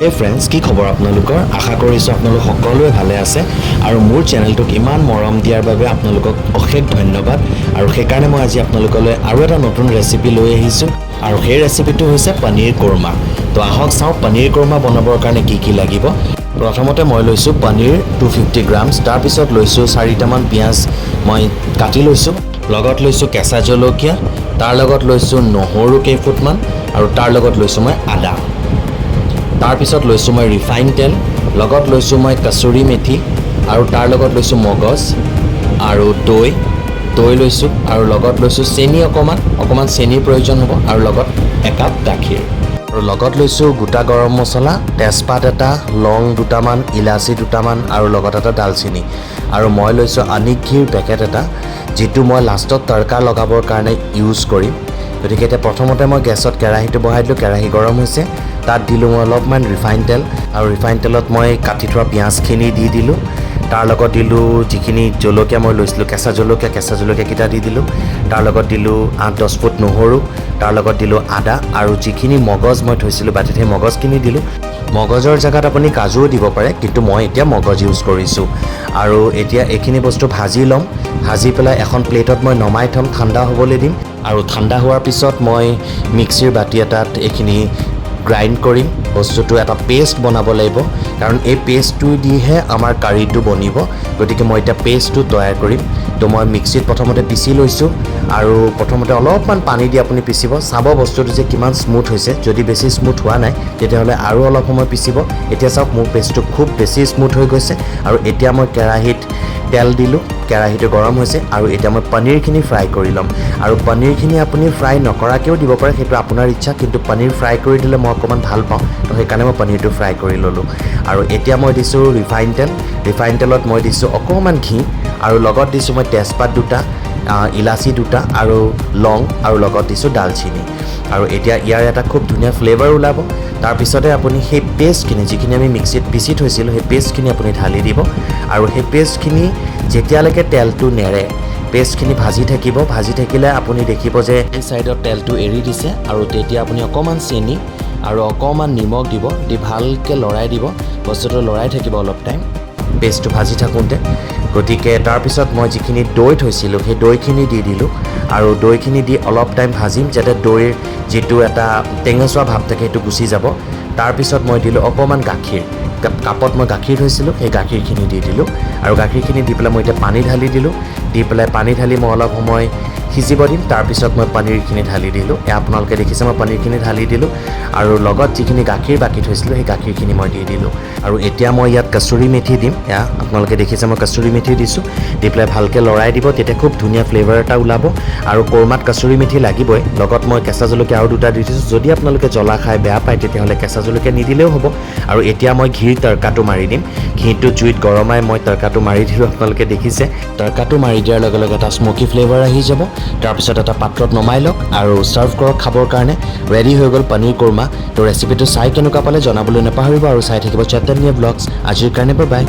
Hey friends, কি খবৰ আপোনালোকৰ? আশা কৰিছোঁ আপোনালোক সকলোৱে ভালে আছে আৰু মোৰ চেনেলটোক ইমান মৰম দিয়াৰ বাবে আপোনালোকক অশেষ ধন্যবাদ আৰু সেইকাৰণে মই আজি আপোনালোকলৈ আৰু এটা নতুন ৰেচিপি লৈ আহিছোঁ আৰু সেই ৰেচিপিটো হৈছে পনীৰ কোৰমা। তো আহক চাওঁ পনীৰ কোৰমা বনাবৰ কাৰণে কি কি লাগিব। প্ৰথমতে মই লৈছোঁ পনীৰ 250 গ্ৰামছ, তাৰপিছত লৈছোঁ 4টামান পিঁয়াজ মই কাটি লৈছোঁ, লগত লৈছোঁ কেঁচা জলকীয়া, তাৰ লগত লৈছোঁ নহৰু কেইফুটমান আৰু তাৰ লগত লৈছোঁ মই আদা। তাৰপিছত লৈছোঁ মই ৰিফাইন তেল, লগত লৈছোঁ মই কাছুৰি মেথি আৰু তাৰ লগত লৈছোঁ মগজ আৰু দৈ লৈছোঁ আৰু লগত লৈছোঁ চেনি অকণমান চেনিৰ প্ৰয়োজন হ'ব আৰু লগত একাপ গাখীৰ আৰু লগত লৈছোঁ গোটা গৰম মছলা, তেজপাত এটা, লং দুটামান, ইলাচি দুটামান আৰু লগত এটা ডালচেনি আৰু মই লৈছোঁ ঘিৰ পেকেট এটা, যিটো মই লাষ্টত তড়কা লগাবৰ কাৰণে ইউজ কৰিম। গতিকে এতিয়া প্ৰথমতে মই গেছত কেৰাহীটো বহাই দিলোঁ, কেৰাহী গৰম হৈছে, তাত দিলোঁ মই অলপমান ৰিফাইন তেল আৰু ৰিফাইন তেলত মই কাটি থোৱা পিঁয়াজখিনি দি দিলোঁ, তাৰ লগত দিলোঁ যিখিনি জলকীয়া মই লৈছিলোঁ কেঁচা জলকীয়াকেইটা দি দিলোঁ, তাৰ লগত দিলোঁ 8-10 ফুট নহৰু, তাৰ লগত দিলোঁ আদা আৰু যিখিনি মগজ মই থৈছিলোঁ বাটিত সেই মগজখিনি দিলোঁ। মগজৰ জেগাত আপুনি কাজুও দিব পাৰে, কিন্তু মই এতিয়া মগজ ইউজ কৰিছোঁ আৰু এতিয়া এইখিনি বস্তু ভাজি ল'ম। ভাজি পেলাই এখন প্লেটত মই নমাই থ'ম, ঠাণ্ডা হ'বলৈ দিম আৰু ঠাণ্ডা হোৱাৰ পিছত মই মিক্সিৰ বাতি এটাত এইখিনি গ্ৰাইণ্ড কৰিম। বস্তুটো এটা পেষ্ট বনাব লাগিব, কাৰণ এই পেষ্টটো দিহে আমাৰ কাৰীটো বনিব। গতিকে মই এতিয়া পেষ্টটো তৈয়াৰ কৰিম। তো মই মিক্সিত প্ৰথমতে পিচি লৈছোঁ আৰু প্ৰথমতে অলপমান পানী দি আপুনি পিচিব, চাব বস্তুটো যে কিমান স্মুথ হৈছে। যদি বেছি স্মুথ হোৱা নাই তেতিয়াহ'লে আৰু অলপ সময় পিচিব। এতিয়া চাওক মোৰ পেষ্টটো খুব বেছি স্মুথ হৈ গৈছে আৰু এতিয়া মই কেৰাহীত তেল দিলোঁ, কেৰাহীটো গৰম হৈছে আৰু এতিয়া মই পনীৰখিনি ফ্ৰাই কৰি ল'ম আৰু পনীৰখিনি আপুনি ফ্ৰাই নকৰাকৈও দিব পাৰে, সেইটো আপোনাৰ ইচ্ছা, কিন্তু পনীৰ ফ্ৰাই কৰি দিলে মই অকণমান ভাল পাওঁ, তো সেইকাৰণে মই পনীৰটো ফ্ৰাই কৰি ল'লোঁ। আৰু এতিয়া মই দিছোঁ ৰিফাইন তেলত মই দিছোঁ অকণমান ঘি আৰু লগত দিছোঁ মই তেজপাত দুটা, ইলাচি দুটা আৰু লং আৰু লগত দিছোঁ ডালচেনি আৰু এতিয়া ইয়াৰ এটা খুব ধুনীয়া ফ্লেভাৰ ওলাব। তাৰপিছতে আপুনি সেই পেষ্টখিনি যিখিনি আমি মিক্সিত পিচি থৈছিলোঁ সেই পেষ্টখিনি আপুনি ঢালি দিব আৰু সেই পেষ্টখিনি যেতিয়ালৈকে তেলটো নেৰে পেষ্টখিনি ভাজি থাকিলে আপুনি দেখিব যে এই ছাইডত তেলটো এৰি দিছে আৰু তেতিয়া আপুনি অকণমান চেনি আৰু অকণমান নিমখ দিব, দি ভালকৈ লৰাই দিব, বস্তুটো লৰাই থাকিব অলপ টাইম পেষ্টটো ভাজি থাকোঁতে। গতিকে তাৰপিছত মই যিখিনি দৈ থৈছিলোঁ সেই দৈখিনি দি দিলোঁ আৰু দৈখিনি দি অলপ টাইম ভাজিম, যাতে দৈৰ যিটো এটা টেঙেচুৱা ভাৱ থাকে সেইটো গুচি যাব। তাৰপিছত মই দিলোঁ অকণমান গাখীৰ, কাপত মই গাখীৰ থৈছিলোঁ সেই গাখীৰখিনি দি দিলোঁ আৰু গাখীৰখিনি দি পেলাই মই এতিয়া পানী ঢালি দিলোঁ, দি পেলাই পানী ঢালি মই অলপ সময় সিজিব দিম। তাৰপিছত মই পনীৰখিনি ঢালি দিলোঁ, আপোনালোকে দেখিছে মই পনীৰখিনি ঢালি দিলোঁ আৰু লগত যিখিনি গাখীৰ বাকি থৈছিলোঁ সেই গাখীৰখিনি মই দি দিলোঁ আৰু এতিয়া মই ইয়াত কাছুৰি মেথি দিম। আপোনালোকে দেখিছে মই কাছুৰি মেথি দিছোঁ, দি পেলাই ভালকৈ লৰাই দিব, তেতিয়া খুব ধুনীয়া ফ্লেভাৰ এটা ওলাব আৰু কোৰমাত কাছুৰি মেথি লাগিবই। লগত মই কেঁচা জলকীয়া আৰু দুটা দি দিছোঁ, যদি আপোনালোকে জ্বলা খাই বেয়া পায় তেতিয়াহ'লে কেঁচা জলকীয়া নিদিলেও হ'ব। আৰু এতিয়া মই ঘিৰ তড়কাটো মাৰি দিম, ঘিটো জুইত গৰমাই মই তড়কাটো মাৰি দিলোঁ, আপোনালোকে দেখিছে। তড়কাটো মাৰি দিয়াৰ লগে লগে এটা স্মকি ফ্লেভাৰ আহি যাব। তাৰপিছত এটা পাত্ৰত নমাই লওক আৰু ছাৰ্ভ কৰক খাবৰ কাৰণে। ৰেডি হৈ গ'ল পনীৰ কোৰমা। তো ৰেচিপিটো চাই কেনেকুৱা পালে জনাবলৈ নাপাহৰিব আৰু চাই থাকিব চৈতন্য ব্লগছ। আজিৰ কাৰণে বাই বাই।